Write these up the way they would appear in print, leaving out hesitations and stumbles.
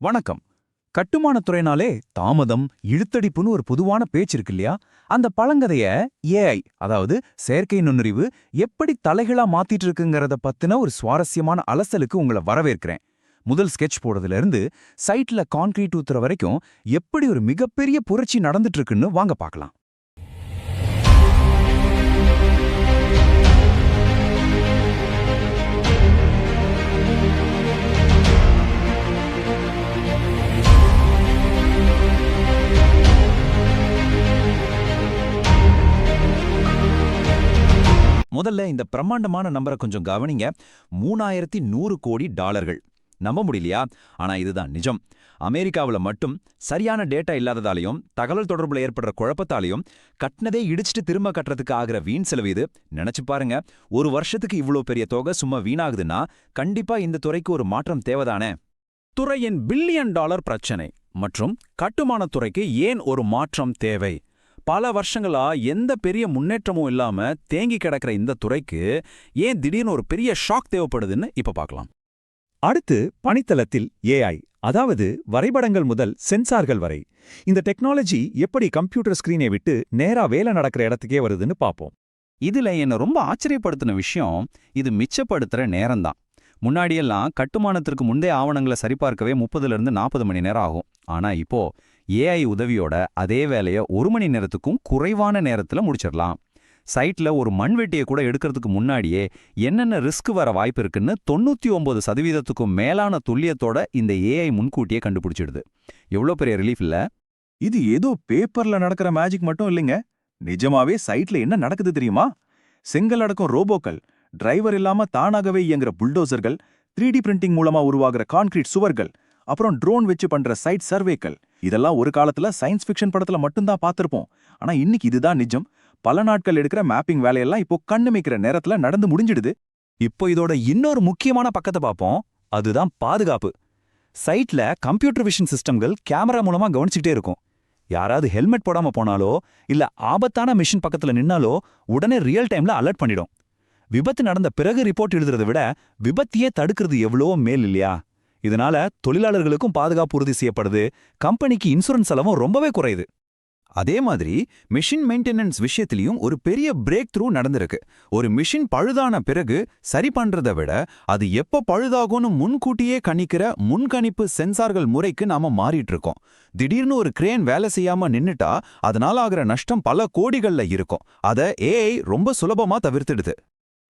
வணக்கம். கட்டுமானத்துறைனாலே தாமதம், இழுத்தடிப்புன்னு ஒரு பொதுவான பேச்சு இருக்கு இல்லையா? அந்த பழங்கதைய ஏஐ, அதாவது செயற்கை நுண்ணறிவு, எப்படி தலைகளா மாத்திட்டு இருக்குங்கிறத பத்தின ஒரு சுவாரஸ்யமான அலசலுக்கு உங்களை வரவேற்கிறேன். முதல் ஸ்கெட்ச் போடுறதுல இருந்து சைட்ல கான்கிரீட் ஊத்துற வரைக்கும் எப்படி ஒரு மிகப்பெரிய புரட்சி நடந்துட்டு இருக்குன்னு வாங்க பார்க்கலாம். முதல்ல இந்த பிரம்மாண்டமான நம்பரை கொஞ்சம் கவனிங்க. 3100 கோடி டாலர்கள். நம்ப முடியலையா? ஆனா இதுதான் நிஜம். அமெரிக்காவில் மட்டும் சரியான டேட்டா இல்லாததாலையும் தகவல் தொடர்புல ஏற்படுற குழப்பத்தாலையும் கட்டினதே இடிச்சிட்டு திரும்ப கட்டுறதுக்கு ஆகிற வீண் செலவு இது. நினைச்சு பாருங்க, ஒரு வருஷத்துக்கு இவ்வளோ பெரிய தொகை சும்மா வீணாகுதுன்னா கண்டிப்பா இந்த துறைக்கு ஒரு மாற்றம் தேவைதானே. துறையின் பில்லியன் டாலர் பிரச்சனை மற்றும் கட்டுமானத்துறைக்கு ஏன் ஒரு மாற்றம் தேவை? பல வருஷங்களா எந்த பெரிய முன்னேற்றமும் இல்லாம தேங்கி கிடக்கிற இந்த துறைக்கு ஏன் திடீர்னு ஒரு பெரிய ஷாக் தேவைப்படுதுன்னு இப்ப பார்க்கலாம். அடுத்து பணித்தளத்தில் ஏஐ, அதாவது வரைபடங்கள் முதல் சென்சார்கள் வரை இந்த டெக்னாலஜி எப்படி கம்ப்யூட்டர் ஸ்கிரீனை விட்டு நேரா வேலை நடக்கிற இடத்துக்கே வருதுன்னு பார்ப்போம். இதுல என்ன ரொம்ப ஆச்சரியப்படுத்தின விஷயம், இது மிச்சப்படுத்துற நேரம்தான். முன்னாடியெல்லாம் கட்டுமானத்திற்கு முந்தைய ஆவணங்களை சரிபார்க்கவே 30லிருந்து 40 மணி நேரம் ஆகும். ஆனா இப்போ ஏஐ உதவியோட அதே வேலையை 1 மணி நேரத்துக்கும் குறைவான நேரத்துல முடிச்சிடலாம். சைட்ல ஒரு மண்வெட்டியை கூட எடுக்கிறதுக்கு முன்னாடியே என்னென்ன ரிஸ்க் வர வாய்ப்பு இருக்குன்னு 99% மேலான துல்லியத்தோட இந்த ஏஐ முன்கூட்டியே கண்டுபிடிச்சிடுது. எவ்வளோ பெரிய ரிலீஃப் இல்ல? இது ஏதோ பேப்பர்ல நடக்கிற மேஜிக் மட்டும் இல்லைங்க. நிஜமாவே சைட்ல என்ன நடக்குது தெரியுமா? செங்கல் அடக்கும் ரோபோக்கள், டிரைவர் இல்லாம தானாகவே இயங்குற புல்டோசர்கள், 3D பிரிண்டிங் மூலமா உருவாகிற கான்கிரீட் சுவர்கள், அப்புறம் ட்ரோன் வச்சு பண்ற சைட் சர்வேக்கள், இதெல்லாம் ஒரு காலத்துல சயின்ஸ் ஃபிக்ஷன் படத்துல மட்டும்தான் பார்த்திருப்போம். ஆனா இன்னைக்கு இதுதான் நிஜம். பல நாட்கள் எடுக்கிற மேப்பிங் வேலையெல்லாம் இப்போ கண்ணு மேய்க்கிற நேரத்துல நடந்து முடிஞ்சிடுது. இப்போ இதோட இன்னொரு முக்கியமான பக்கத்தை பார்ப்போம். அதுதான் பாதுகாப்பு. சைட்ல கம்ப்யூட்டர் விஷன் சிஸ்டம்கள் கேமரா மூலமா கவனிச்சுட்டே இருக்கும். யாராவது ஹெல்மெட் போடாம போனாலோ இல்ல ஆபத்தான மிஷின் பக்கத்துல நின்னாலோ உடனே ரியல் டைம்ல அலர்ட் பண்ணிடும். விபத்து நடந்த பிறகு ரிப்போர்ட் எழுதுறதை விட விபத்தையே தடுக்கிறது எவ்வளவோ மேல் இல்லையா? இதனால தொழிலாளர்களுக்கும் பாதுகாப்பு உறுதி செய்யப்படுது, கம்பெனிக்கு இன்சூரன்ஸ் செலவும் ரொம்பவே குறையுது. அதே மாதிரி மிஷின் மெயின்டெனன்ஸ் விஷயத்திலையும் ஒரு பெரிய பிரேக் த்ரூ நடந்திருக்கு. ஒரு மிஷின் பழுதான பிறகு சரி பண்றதை விட அது எப்போ பழுதாகும்னு முன்கூட்டியே கணிக்கிற முன்கணிப்பு சென்சார்கள் முறைக்கு நாம மாறிட்டு இருக்கோம். திடீர்னு ஒரு கிரேன் வேலை செய்யாம நின்னுட்டா அதனால ஆகிற நஷ்டம் பல கோடிகள்ல இருக்கும். அதை ஏஐ ரொம்ப சுலபமா தவிர்த்திடுது.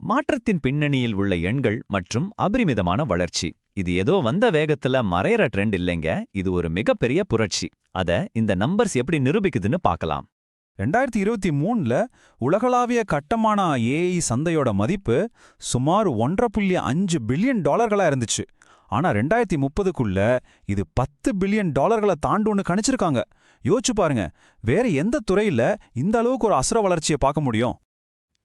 மாற்றத்தின் பின்னணியில் உள்ள எண்கள் மற்றும் அபரிமிதமான வளர்ச்சி, இது ஏதோ வந்த வேகத்துல மறையற ட்ரெண்ட் இல்லைங்க. இது ஒரு மிகப்பெரிய புரட்சி. அத இந்த நம்பர்ஸ் எப்படி நிரூபிக்குதுன்னு பார்க்கலாம். 2023ல உலகளாவிய கட்டமான ஏஐ சந்தையோட மதிப்பு சுமார் 1.5 பில்லியன் டாலர்களா இருந்துச்சு. ஆனா 2030க்குள்ள இது 10 பில்லியன் டாலர்களை தாண்டுன்னு கணிச்சிருக்காங்க. யோசிச்சு பாருங்க, வேற எந்த துறையில இந்த அளவுக்கு ஒரு அசுர வளர்ச்சியை பார்க்க முடியும்?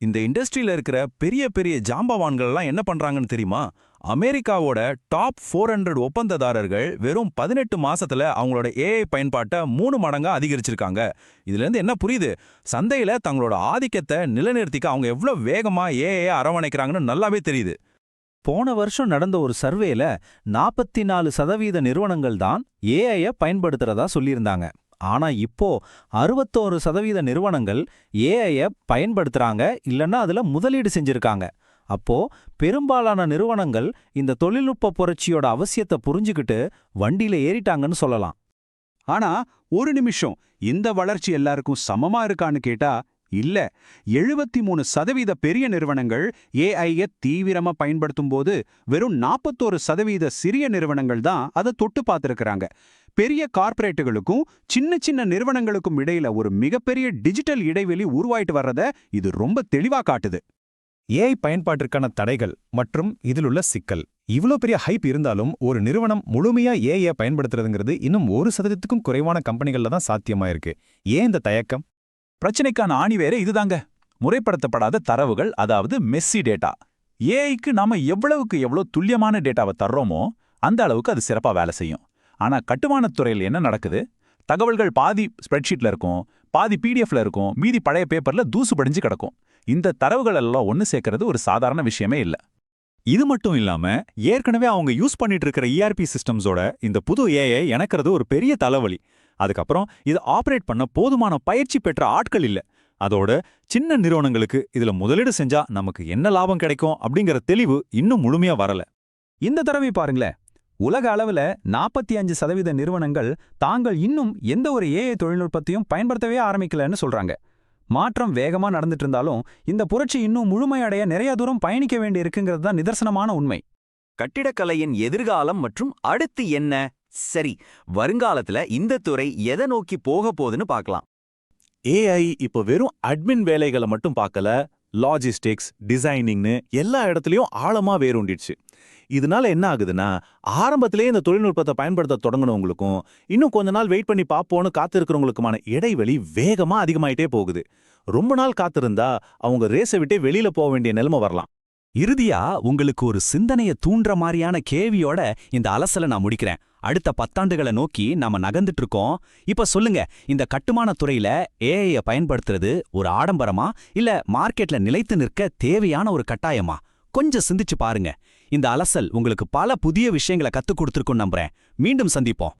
இந்த இண்டஸ்ட்ரியில இருக்கிற பெரிய பெரிய ஜாம்பவான்கள்லாம் என்ன பண்றாங்கன்னு தெரியுமா? அமெரிக்காவோட டாப் 400 ஒப்பந்ததாரர்கள் வெறும் 18 மாசத்துல அவங்களோட ஏஐ பயன்பாட்டை 3 மடங்கா அதிகரிச்சிருக்காங்க. இதுல இருந்து என்ன புரியுது? சந்தையில தங்களோட ஆதிக்கத்தை நிலைநிறுத்திக்க அவங்க எவ்வளவு வேகமா ஏஐ அரவணைக்கிறாங்கன்னு நல்லாவே தெரியுது. போன வருஷம் நடந்த ஒரு சர்வேல 44% நிறுவனங்கள் தான் ஏஐய பயன்படுத்துறதா சொல்லியிருந்தாங்க. ஆனா இப்போ 61% நிறுவனங்கள் ஏஐய பயன்படுத்துறாங்க, இல்லன்னா அதுல முதலீடு செஞ்சிருக்காங்க. அப்போ பெரும்பாலான நிறுவனங்கள் இந்த தொழில்நுட்ப புரட்சியோட அவசியத்தை புரிஞ்சுக்கிட்டு வண்டியில ஏறிட்டாங்கன்னு சொல்லலாம். ஆனா ஒரு நிமிஷம், இந்த வளர்ச்சி எல்லாருக்கும் சமமா இருக்கான்னு கேட்டா இல்ல. 73% பெரிய நிறுவனங்கள் ஏஐய தீவிரமா பயன்படுத்தும் போது வெறும் 41% சிறிய நிறுவனங்கள் தான் அதை தொட்டு பார்த்திருக்கிறாங்க. பெரிய கார்ப்பரேட்டுகளுக்கும் சின்ன சின்ன நிறுவனங்களுக்கும் இடையில ஒரு மிகப்பெரிய டிஜிட்டல் இடைவெளி உருவாயிட்டு வர்றத இது ரொம்ப தெளிவா காட்டுது. ஏஐ பயன்பாட்டிற்கான தடைகள் மற்றும் இதிலுள்ள சிக்கல். இவ்வளோ பெரிய ஹைப் இருந்தாலும் ஒரு நிறுவனம் முழுமையா ஏஐ பயன்படுத்துறதுங்கிறது இன்னும் 1%க்கும் குறைவான கம்பெனிகள்ல தான் சாத்தியமா இருக்கு. ஏன் இந்த தயக்கம்? பிரச்சனைக்கான ஆணிவேரே இதுதாங்க. முறைப்படுத்தப்படாத தரவுகள், அதாவது மெஸ்ஸி டேட்டா. ஏஐக்கு நாம எவ்வளவு துல்லியமான டேட்டாவை தர்றோமோ அந்த அளவுக்கு அது சிறப்பா வேலை செய்யும். ஆனா கட்டுமானத்துறையில் என்ன நடக்குது? தகவல்கள் பாதி ஸ்ப்ரெட்ஷீட்ல இருக்கும், பாதி பிடிஎஃப்ல இருக்கும், மீதி பழைய பேப்பர்ல தூசு படிஞ்சு கிடக்கும். இந்த தரவுகள் எல்லாம் ஒன்னு சேர்க்கறது ஒரு சாதாரண விஷயமே இல்ல. இது மட்டும் இல்லாம ஏற்கனவே அவங்க யூஸ் பண்ணிட்டு இருக்கிற ERP சிஸ்டம்ஸோட இந்த புது AI இணக்கிறது ஒரு பெரிய தலைவலி. அதுக்கப்புறம் இதை ஆபரேட் பண்ண போதுமான பயிற்சி பெற்ற ஆட்கள் இல்ல. அதோட சின்ன நிறுவனங்களுக்கு இதுல முதலீடு செஞ்சா நமக்கு என்ன லாபம் கிடைக்கும் அப்படிங்கிற தெளிவு இன்னும் முழுமையா வரல. இந்த தடவை பாருங்களேன், உலக அளவுல 45% நிறுவனங்கள் தாங்கள் இன்னும் எந்த ஒரு AI தொழில்நுட்பத்தையும் பயன்படுத்தவே ஆரம்பிக்கலன்னு சொல்றாங்க. மாற்றம் வேகமா நடந்துட்டு இருந்தாலும் இந்த புரட்சி இன்னும் முழுமையடைய நிறைய தூரம் பயணிக்க வேண்டி இருக்குங்கிறது தான் நிதர்சனமான உண்மை. கட்டிடக்கலையின் எதிர்காலம் மற்றும் அடுத்து என்ன? சரி, வருங்காலத்துல இந்த துறை எதை நோக்கி போக போகுதுன்னு பார்க்கலாம். AI இப்போ வெறும் அட்மின் வேலைகளை மட்டும் பார்க்கல, லாஜிஸ்டிக்ஸ், டிசைனிங்னு எல்லா இடத்துலயும் ஆழமா வேரூண்டிடுச்சு. இதனால என்ன ஆகுதுன்னா, ஆரம்பத்திலே இந்த தொழில்நுட்பத்தை பயன்படுத்த தொடங்குனவங்களுக்கும் இன்னும் கொஞ்ச நாள் வெயிட் பண்ணி பார்ப்போன்னு காத்திருக்கிறவங்களுக்குமான இடைவெளி வேகமா அதிகமாயிட்டே போகுது. ரொம்ப நாள் காத்திருந்தா அவங்க ரேஸை விட்டே வெளியில போக வேண்டிய நிலைமை வரலாம். இறுதியா உங்களுக்கு ஒரு சிந்தனைய தூண்டுற மாதிரியான கேள்வியோட இந்த அலசலை நான் முடிக்கிறேன். அடுத்த 10 ஆண்டுகளை நோக்கி நாம நகர்ந்துட்டு இருக்கோம். இப்ப சொல்லுங்க, இந்த கட்டுமான துறையில AI பயன்படுத்துறது ஒரு ஆடம்பரமா இல்ல மார்க்கெட்ல நிலைத்து நிற்க தேவையான ஒரு கட்டாயமா? கொஞ்சம் சிந்திச்சு பாருங்க. இந்த அலசல் உங்களுக்கு பல புதிய விஷயங்களை கத்துக் கொடுத்திருக்கும்னு நம்புறேன். மீண்டும் சந்திப்போம்.